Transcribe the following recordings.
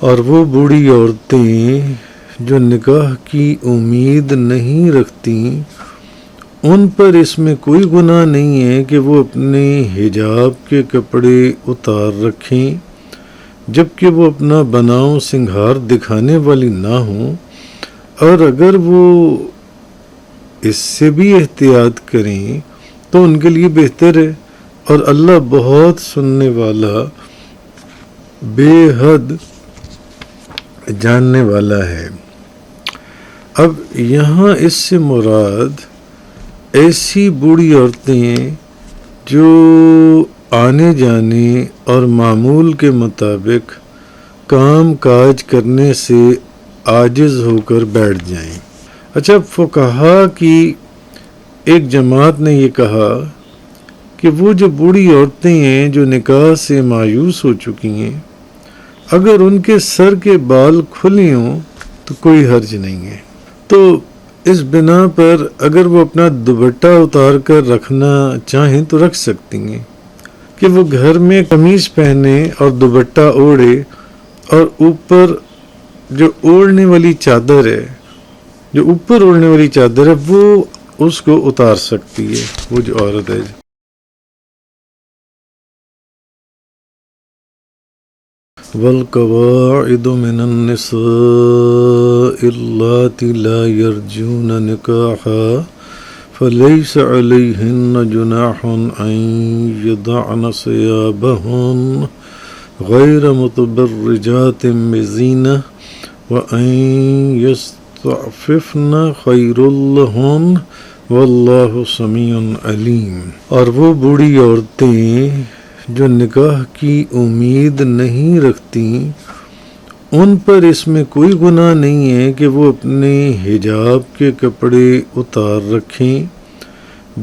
اور وہ بوڑھی عورتیں جو نکاح کی امید نہیں رکھتی ان پر اس میں کوئی گناہ نہیں ہے کہ وہ اپنے حجاب کے کپڑے اتار رکھیں جبکہ وہ اپنا بناؤ سنگھار دکھانے والی نہ ہوں، اور اگر وہ اس سے بھی احتیاط کریں تو ان کے لیے بہتر ہے، اور اللہ بہت سننے والا بے حد جاننے والا ہے۔ اب یہاں اس سے مراد ایسی بوڑھی عورتیں جو آنے جانے اور معمول کے مطابق کام کاج کرنے سے عاجز ہو کر بیٹھ جائیں۔ اچھا، فقہا کی ایک جماعت نے یہ کہا کہ وہ جو بوڑھی عورتیں ہیں جو نکاح سے مایوس ہو چکی ہیں، اگر ان کے سر کے بال کھلے ہوں تو کوئی حرج نہیں ہے، تو اس بنا پر اگر وہ اپنا دوپٹہ اتار کر رکھنا چاہیں تو رکھ سکتی ہیں کہ وہ گھر میں قمیص پہنے اور دوپٹہ اوڑھے، اور اوپر جو اوڑھنے والی چادر ہے، جو اوپر اوڑھنے والی چادر ہے وہ اس کو اتار سکتی ہے، وہ جو عورت ہے۔ وَالْقَوَاعِدُ مِنَ النِّسَاءِ اللَّاتِي لَا يَرْجُونَ نِكَاحًا فَلَيْسَ عَلَيْهِنَّ جُنَاحٌ أَن يَضَعْنَ ثِيَابَهُنَّ غَيْرَ مُتَبَرِّجَاتٍ بِزِينَةٍ وَأَن يَسْتَعْفِفْنَ خَيْرٌ لَّهُنَّ وَاللَّهُ سَمِيعٌ عَلِيمٌ۔ اور وہ بوڑھی عورتیں جو نکاح کی امید نہیں رکھتی ان پر اس میں کوئی گناہ نہیں ہے کہ وہ اپنے حجاب کے کپڑے اتار رکھیں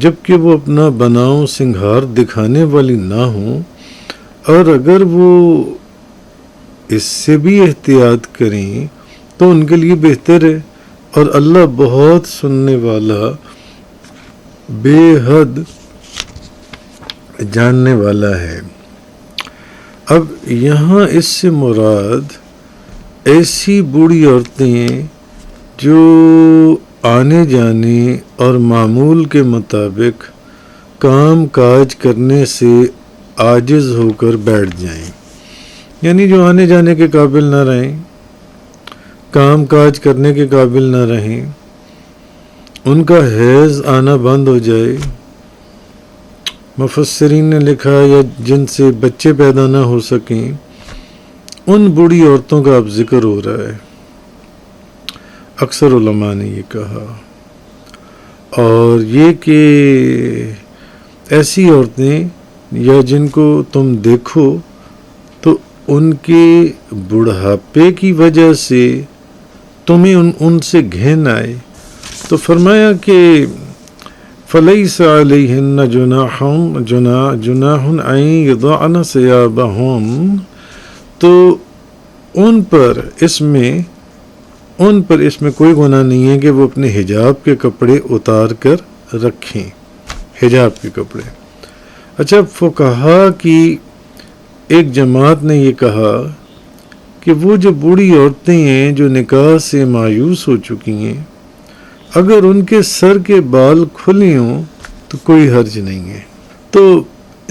جبکہ وہ اپنا بناؤ سنگھار دکھانے والی نہ ہوں، اور اگر وہ اس سے بھی احتیاط کریں تو ان کے لیے بہتر ہے، اور اللہ بہت سننے والا بے حد جاننے والا ہے۔ اب یہاں اس سے مراد ایسی بوڑھی عورتیں جو آنے جانے اور معمول کے مطابق کام کاج کرنے سے عاجز ہو کر بیٹھ جائیں، یعنی جو آنے جانے کے قابل نہ رہیں، کام کاج کرنے کے قابل نہ رہیں، ان کا حیض آنا بند ہو جائے، مفسرین نے لکھا یا جن سے بچے پیدا نہ ہو سکیں، ان بوڑھی عورتوں کا اب ذکر ہو رہا ہے۔ اکثر علماء نے یہ کہا، اور یہ کہ ایسی عورتیں یا جن کو تم دیکھو تو ان کے بڑھاپے کی وجہ سے تمہیں ان سے گھن آئے، تو فرمایا کہ فَلَيْسَ عَلَيْهِنَّ جُنَاحٌ أَن يَضَعْنَ ثِيَابَهُنَّ، تو ان پر اس میں کوئی گناہ نہیں ہے کہ وہ اپنے حجاب کے کپڑے اتار کر رکھیں، حجاب کے کپڑے۔ اچھا، فقہا کی ایک جماعت نے یہ کہا کہ وہ جو بوڑھی عورتیں ہیں جو نکاح سے مایوس ہو چکی ہیں، اگر ان کے سر کے بال کھلے ہوں تو کوئی حرج نہیں ہے، تو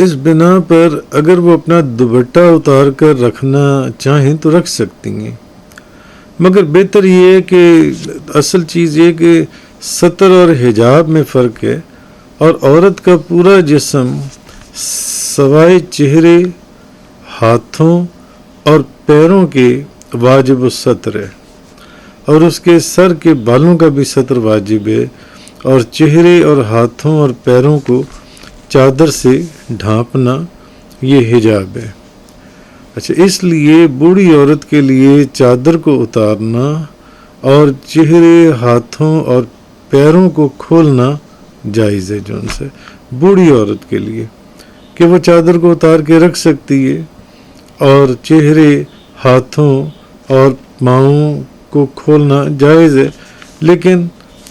اس بنا پر اگر وہ اپنا دوپٹہ اتار کر رکھنا چاہیں تو رکھ سکتی ہیں، مگر بہتر یہ ہے کہ اصل چیز یہ کہ ستر اور حجاب میں فرق ہے، اور عورت کا پورا جسم سوائے چہرے، ہاتھوں اور پیروں کے واجب الستر ہے، اور اس کے سر کے بالوں کا بھی ستر واجب ہے، اور چہرے اور ہاتھوں اور پیروں کو چادر سے ڈھانپنا یہ حجاب ہے۔ اچھا، اس لیے بوڑھی عورت کے لیے چادر کو اتارنا اور چہرے، ہاتھوں اور پیروں کو کھولنا جائز ہے، جو ان سے بوڑھی عورت کے لیے کہ وہ چادر کو اتار کے رکھ سکتی ہے، اور چہرے، ہاتھوں اور پاؤں کو کھولنا جائز ہے، لیکن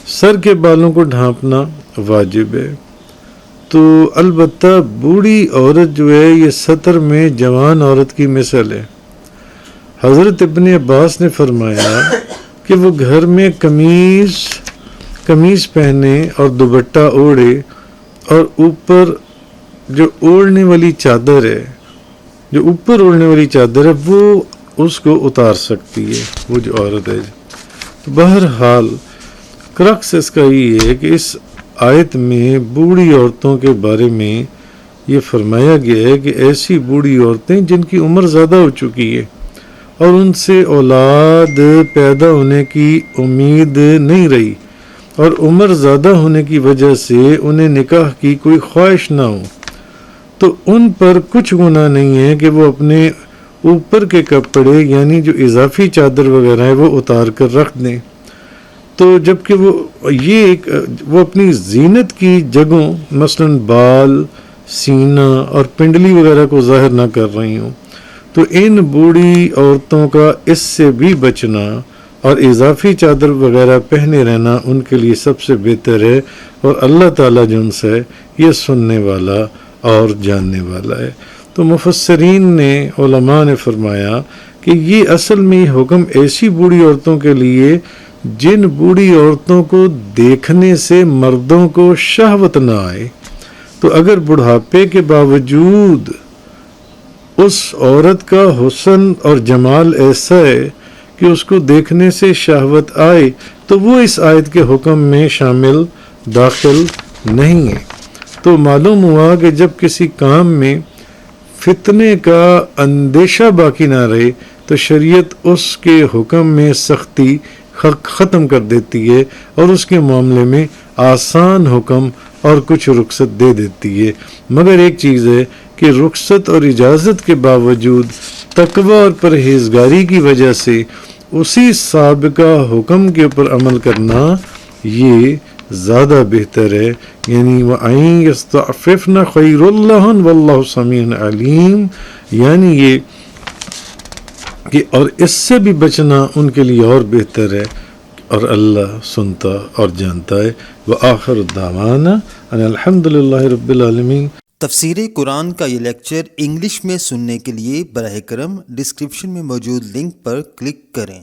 سر کے بالوں کو ڈھانپنا واجب ہے۔ تو البتہ بوڑھی عورت جو ہے یہ ستر میں جوان عورت کی مثل ہے۔ حضرت ابن عباس نے فرمایا کہ وہ گھر میں قمیص پہنے اور دوپٹہ اوڑھے اور اوپر جو اوڑھنے والی چادر ہے وہ اس کو اتار سکتی ہے، وہ جو عورت ہے۔ بہرحال کرکس اس کا یہ ہے کہ اس آیت میں بوڑھی عورتوں کے بارے میں یہ فرمایا گیا ہے کہ ایسی بوڑھی عورتیں جن کی عمر زیادہ ہو چکی ہے اور ان سے اولاد پیدا ہونے کی امید نہیں رہی اور عمر زیادہ ہونے کی وجہ سے انہیں نکاح کی کوئی خواہش نہ ہو، تو ان پر کچھ گناہ نہیں ہے کہ وہ اپنے اوپر کے کپڑے یعنی جو اضافی چادر وغیرہ ہے وہ اتار کر رکھ دیں۔ تو جبکہ وہ اپنی زینت کی جگہوں مثلا بال، سینہ اور پنڈلی وغیرہ کو ظاہر نہ کر رہی ہوں، تو ان بوڑھی عورتوں کا اس سے بھی بچنا اور اضافی چادر وغیرہ پہنے رہنا ان کے لیے سب سے بہتر ہے، اور اللہ تعالیٰ جو ان سے یہ سننے والا اور جاننے والا ہے۔ تو مفسرین نے، علماء نے فرمایا کہ یہ اصل میں یہ حکم ایسی بوڑھی عورتوں کے لیے جن بوڑھی عورتوں کو دیکھنے سے مردوں کو شہوت نہ آئے، تو اگر بڑھاپے کے باوجود اس عورت کا حسن اور جمال ایسا ہے کہ اس کو دیکھنے سے شہوت آئے تو وہ اس آیت کے حکم میں داخل نہیں ہے۔ تو معلوم ہوا کہ جب کسی کام میں فتنے کا اندیشہ باقی نہ رہے تو شریعت اس کے حکم میں سختی ختم کر دیتی ہے اور اس کے معاملے میں آسان حکم اور کچھ رخصت دے دیتی ہے۔ مگر ایک چیز ہے کہ رخصت اور اجازت کے باوجود تقوی اور پرہیزگاری کی وجہ سے اسی سابقہ حکم کے اوپر عمل کرنا یہ زیادہ بہتر ہے، یعنی وَأَن يَسْتَعْفِفْنَ خَيْرٌ لَّهُنَّ وَاللَّهُ سَمِيعٌ عَلِيمٌ، یعنی یہ کہ اور اس سے بھی بچنا ان کے لیے اور بہتر ہے، اور اللہ سنتا اور جانتا ہے۔ وآخر الدعوانا ان الحمد للہ رب العالمین۔ تفسیر قرآن کا یہ لیکچر انگلش میں سننے کے لیے براہ کرم ڈسکرپشن میں موجود لنک پر کلک کریں۔